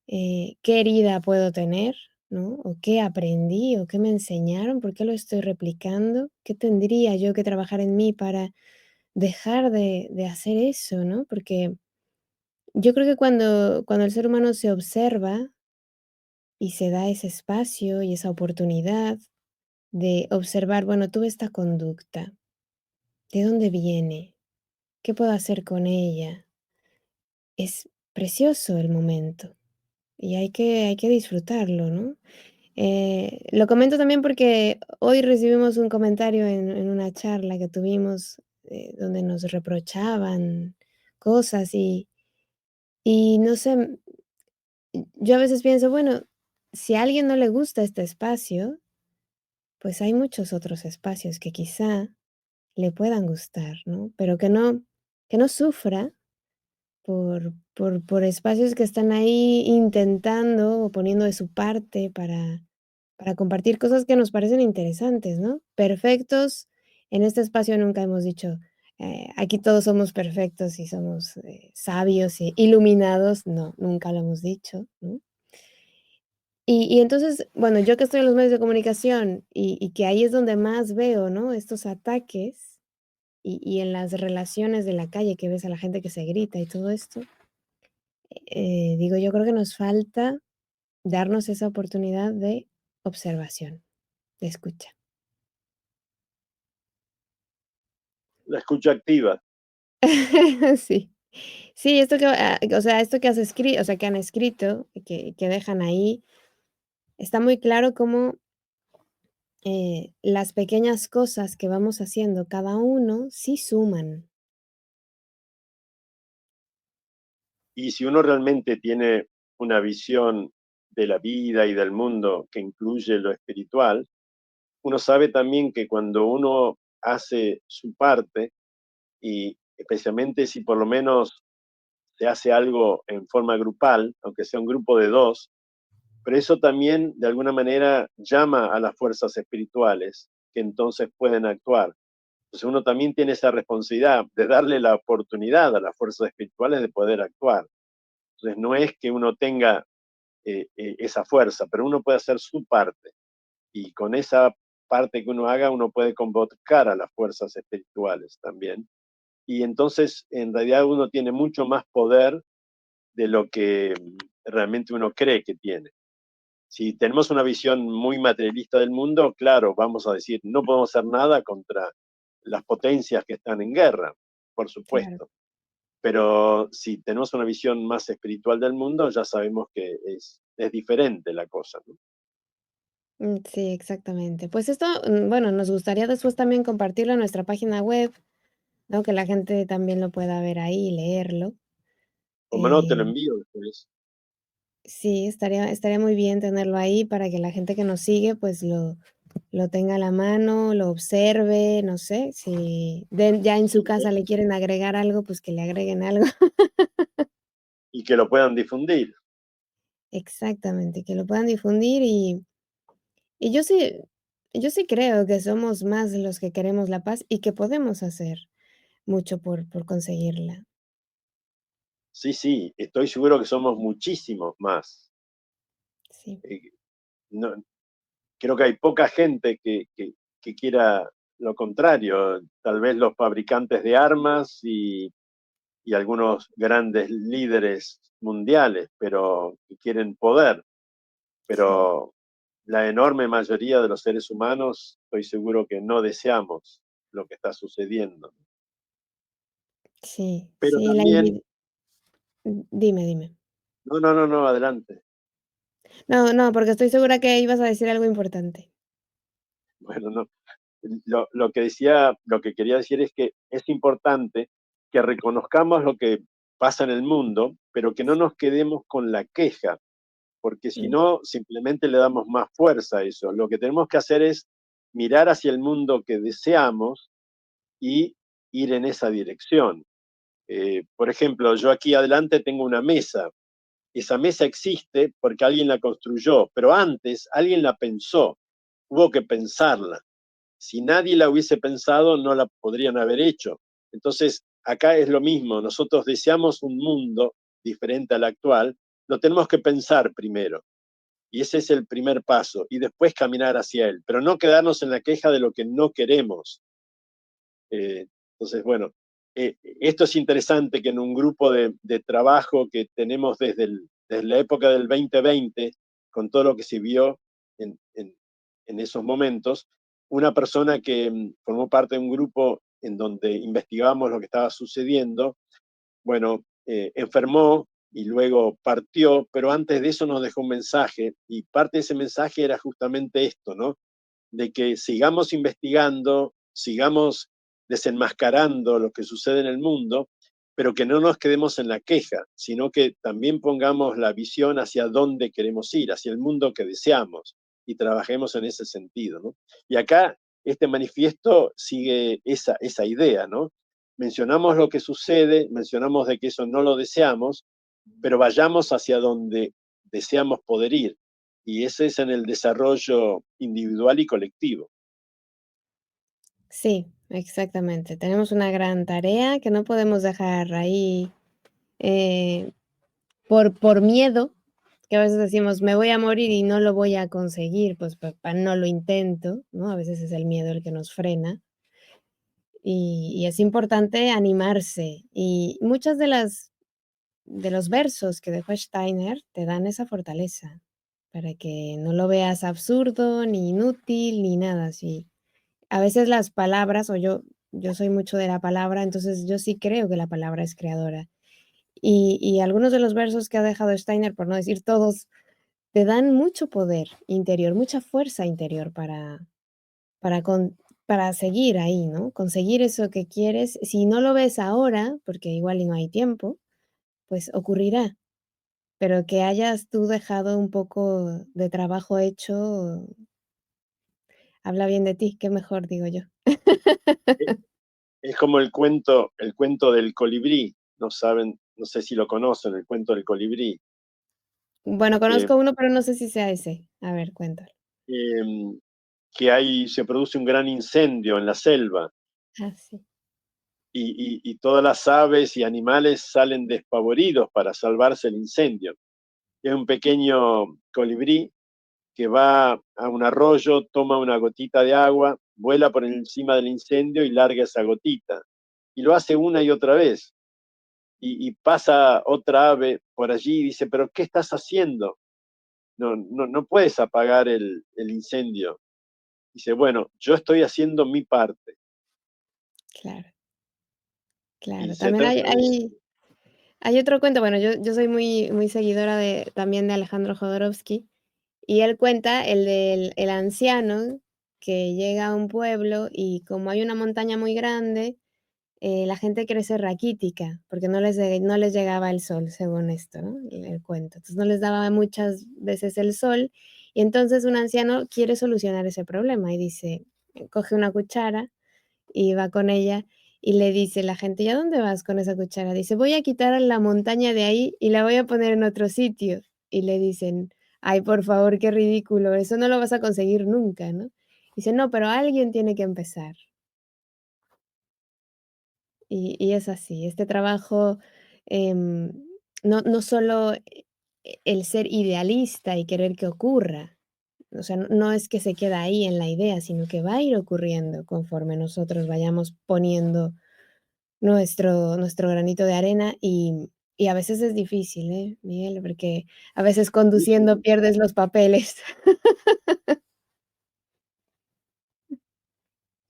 ¿Qué herida puedo tener? ¿No? ¿O qué aprendí? ¿O qué me enseñaron? ¿Por qué lo estoy replicando? ¿Qué tendría yo que trabajar en mí para dejar de hacer eso, ¿no? Porque yo creo que cuando el ser humano se observa y se da ese espacio y esa oportunidad de observar, bueno, tuve esta conducta, ¿de dónde viene? ¿Qué puedo hacer con ella? Es precioso el momento y hay que disfrutarlo, ¿no? Lo comento también porque hoy recibimos un comentario en una charla que tuvimos, donde nos reprochaban cosas y no sé, yo a veces pienso, bueno, si a alguien no le gusta este espacio, pues hay muchos otros espacios que quizá le puedan gustar, ¿no? Pero que no sufra por espacios que están ahí intentando o poniendo de su parte para compartir cosas que nos parecen interesantes, ¿no? Perfectos, en este espacio nunca hemos dicho, aquí todos somos perfectos y somos, sabios e iluminados, no, nunca lo hemos dicho, ¿no? Y entonces, bueno, yo que estoy en los medios de comunicación y que ahí es donde más veo, ¿no? Estos ataques y en las relaciones de la calle que ves a la gente que se grita y todo esto, digo, yo creo que nos falta darnos esa oportunidad de observación, de escucha. La escucha activa. Sí. Sí, esto que, o sea, esto que has escrito, o sea, que han escrito, que dejan ahí, está muy claro cómo, las pequeñas cosas que vamos haciendo cada uno sí suman. Y si uno realmente tiene una visión de la vida y del mundo que incluye lo espiritual, uno sabe también que cuando uno hace su parte, y especialmente si por lo menos se hace algo en forma grupal, aunque sea un grupo de dos, pero eso también de alguna manera llama a las fuerzas espirituales que entonces pueden actuar. Entonces uno también tiene esa responsabilidad de darle la oportunidad a las fuerzas espirituales de poder actuar. Entonces no es que uno tenga esa fuerza, pero uno puede hacer su parte y con esa parte que uno haga uno puede convocar a las fuerzas espirituales también. Y entonces en realidad uno tiene mucho más poder de lo que realmente uno cree que tiene. Si tenemos una visión muy materialista del mundo, claro, vamos a decir, no podemos hacer nada contra las potencias que están en guerra, por Claro. supuesto. Pero si tenemos una visión más espiritual del mundo, ya sabemos que es diferente la cosa, ¿no? Sí, exactamente. Pues esto, bueno, nos gustaría después también compartirlo en nuestra página web, ¿no? Que la gente también lo pueda ver ahí y leerlo. Como no, te lo Eh, envío después. sí, estaría muy bien tenerlo ahí para que la gente que nos sigue, pues lo tenga a la mano, lo observe, no sé, si ya en su casa le quieren agregar algo, pues que le agreguen algo. Y que lo puedan difundir. Exactamente, que lo puedan difundir y yo sí creo que somos más los que queremos la paz y que podemos hacer mucho por conseguirla. Sí, sí, estoy seguro que somos muchísimos más. Sí, Eh, no, creo que hay poca gente que quiera lo contrario. Tal vez los fabricantes de armas y algunos grandes líderes mundiales, pero que quieren poder. sí, Pero la enorme mayoría de los seres humanos, estoy seguro que no deseamos lo que está sucediendo. sí, Pero sí, también, dime, dime. no, no, no, no, adelante. No, no, porque estoy segura que ibas a decir algo importante. Bueno, no, lo que decía, lo que quería decir es que es importante que reconozcamos lo que pasa en el mundo, pero que no nos quedemos con la queja, porque si Mm, no, simplemente le damos más fuerza a eso. Lo que tenemos que hacer es mirar hacia el mundo que deseamos y ir en esa dirección. Por ejemplo, yo aquí adelante tengo una mesa. Esa mesa existe porque alguien la construyó, pero antes alguien la pensó, hubo que pensarla. Si nadie la hubiese pensado, no la podrían haber hecho. Entonces, acá es lo mismo, nosotros deseamos un mundo diferente al actual, lo tenemos que pensar primero. Y ese es el primer paso, y después caminar hacia él, pero no quedarnos en la queja de lo que no queremos. Entonces, bueno, esto es interesante que en un grupo de trabajo que tenemos desde la época del 2020, con todo lo que se vio en esos momentos, una persona que formó parte de un grupo en donde investigamos lo que estaba sucediendo, bueno, enfermó y luego partió, pero antes de eso nos dejó un mensaje y parte de ese mensaje era justamente esto, ¿no? De que sigamos investigando, sigamos desenmascarando lo que sucede en el mundo, pero que no nos quedemos en la queja, sino que también pongamos la visión hacia dónde queremos ir, hacia el mundo que deseamos, y trabajemos en ese sentido, ¿no? Y acá este manifiesto sigue esa idea, ¿no? Mencionamos lo que sucede, mencionamos de que eso no lo deseamos, pero vayamos hacia donde deseamos poder ir, y ese es en el desarrollo individual y colectivo. sí, exactamente. Tenemos una gran tarea que no podemos dejar ahí, eh, por miedo, que a veces decimos: "Me voy a morir y no lo voy a conseguir", pues, no lo intento, ¿no? A veces es el miedo el que nos frena, y es importante animarse, y muchas de los versos que dejó Steiner te dan esa fortaleza, para que no lo veas absurdo, ni inútil, ni nada así. A veces las palabras, o yo soy mucho de la palabra, entonces yo sí creo que la palabra es creadora. Y algunos de los versos que ha dejado Steiner, por no decir todos, te dan mucho poder interior, mucha fuerza interior para con para seguir ahí, ¿no? Conseguir eso que quieres. Si no lo ves ahora, porque igual y no hay tiempo, pues ocurrirá. Pero que hayas tú dejado un poco de trabajo hecho, habla bien de ti, qué mejor, digo yo. Es como el cuento del colibrí, no saben, no sé si lo conocen, el cuento del colibrí, Bueno, que, conozco uno, pero no sé si sea ese. A ver, cuéntalo. em, que ahí se produce un gran incendio en la selva Ah, sí. y todas las aves y animales salen despavoridos para salvarse el incendio. Es un pequeño colibrí que va a un arroyo, toma una gotita de agua, vuela por encima del incendio y larga esa gotita. Y lo hace una y otra vez. Y pasa otra ave por allí y dice, pero ¿qué estás haciendo? No, no, no puedes apagar el incendio. Dice, bueno, yo estoy haciendo mi parte. claro, Y claro. se También hay trata de eso. hay hay otro cuento, bueno, yo soy muy seguidora también de Alejandro Jodorowsky, y él cuenta el del el anciano que llega a un pueblo y como hay una montaña muy grande, la gente crece raquítica, porque no les llegaba el sol, según esto, ¿no? El cuento. Entonces, no les daba muchas veces el sol, y entonces un anciano quiere solucionar ese problema y dice coge una cuchara y va con ella y le dice la gente: "¿Y a dónde vas con esa cuchara?". Dice: "Voy a quitar la montaña de ahí y la voy a poner en otro sitio". Y le dicen: "Ay, por favor, qué ridículo, eso no lo vas a conseguir nunca", ¿no? Dice: "No, pero alguien tiene que empezar". Y es así, este trabajo, em, no solo el ser idealista y querer que ocurra, o sea, no es que se queda ahí en la idea, sino que va a ir ocurriendo conforme nosotros vayamos poniendo nuestro granito de arena, y a veces es difícil, Miguel? Porque a veces conduciendo pierdes los papeles.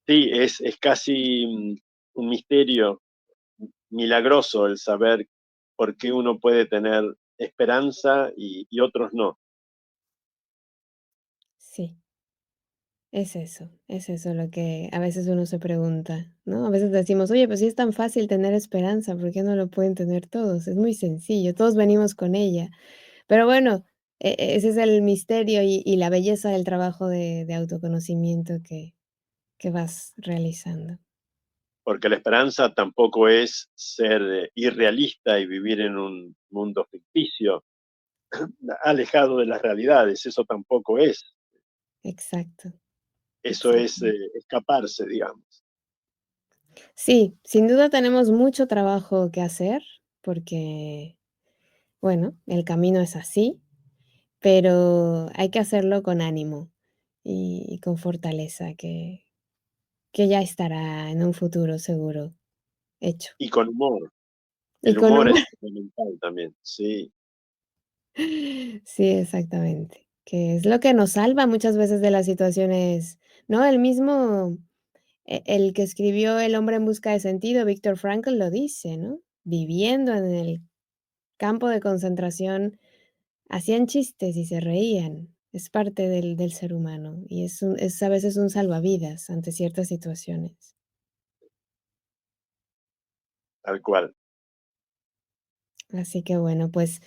Sí, es casi un misterio milagroso el saber por qué uno puede tener esperanza y otros no. Sí. Es eso lo que a veces uno se pregunta, ¿no? A veces decimos: "Oye, pues si es tan fácil tener esperanza, ¿por qué no lo pueden tener todos? Es muy sencillo, todos venimos con ella". Pero bueno, ese es el misterio y la belleza del trabajo de autoconocimiento que vas realizando. Porque la esperanza tampoco es ser irrealista y vivir en un mundo ficticio, alejado de las realidades, eso tampoco es, Exacto, eso exacto. es escaparse, digamos. Sí, sin duda tenemos mucho trabajo que hacer porque, bueno, el camino es así. Pero hay que hacerlo con ánimo y con fortaleza, que ya estará en un futuro seguro hecho. Y con humor, Y el con humor humor. es fundamental también, sí, Sí, exactamente, que es lo que nos salva muchas veces de las situaciones, ¿no? El mismo, el que escribió El hombre en busca de sentido, Viktor Frankl, lo dice, ¿no? Viviendo en el campo de concentración, hacían chistes y se reían. Es parte del ser humano y es a veces un salvavidas ante ciertas situaciones. tal cual. Así que bueno, pues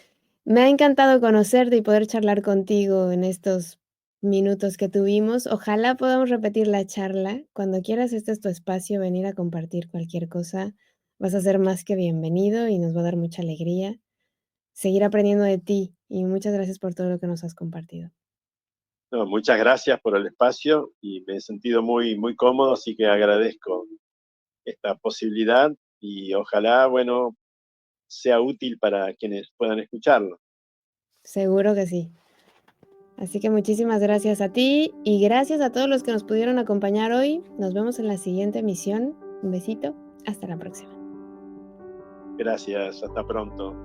me ha encantado conocerte y poder charlar contigo en estos minutos que tuvimos. Ojalá podamos repetir la charla. Cuando quieras, este es tu espacio, venir a compartir cualquier cosa. Vas a ser más que bienvenido y nos va a dar mucha alegría seguir aprendiendo de ti. Y muchas gracias por todo lo que nos has compartido. No, muchas gracias por el espacio y me he sentido muy cómodo, así que agradezco esta posibilidad y ojalá, bueno, sea útil para quienes puedan escucharlo. Seguro que sí. Así que muchísimas gracias a ti y gracias a todos los que nos pudieron acompañar hoy. Nos vemos en la siguiente emisión. Un besito. Hasta la próxima. Gracias, hasta pronto.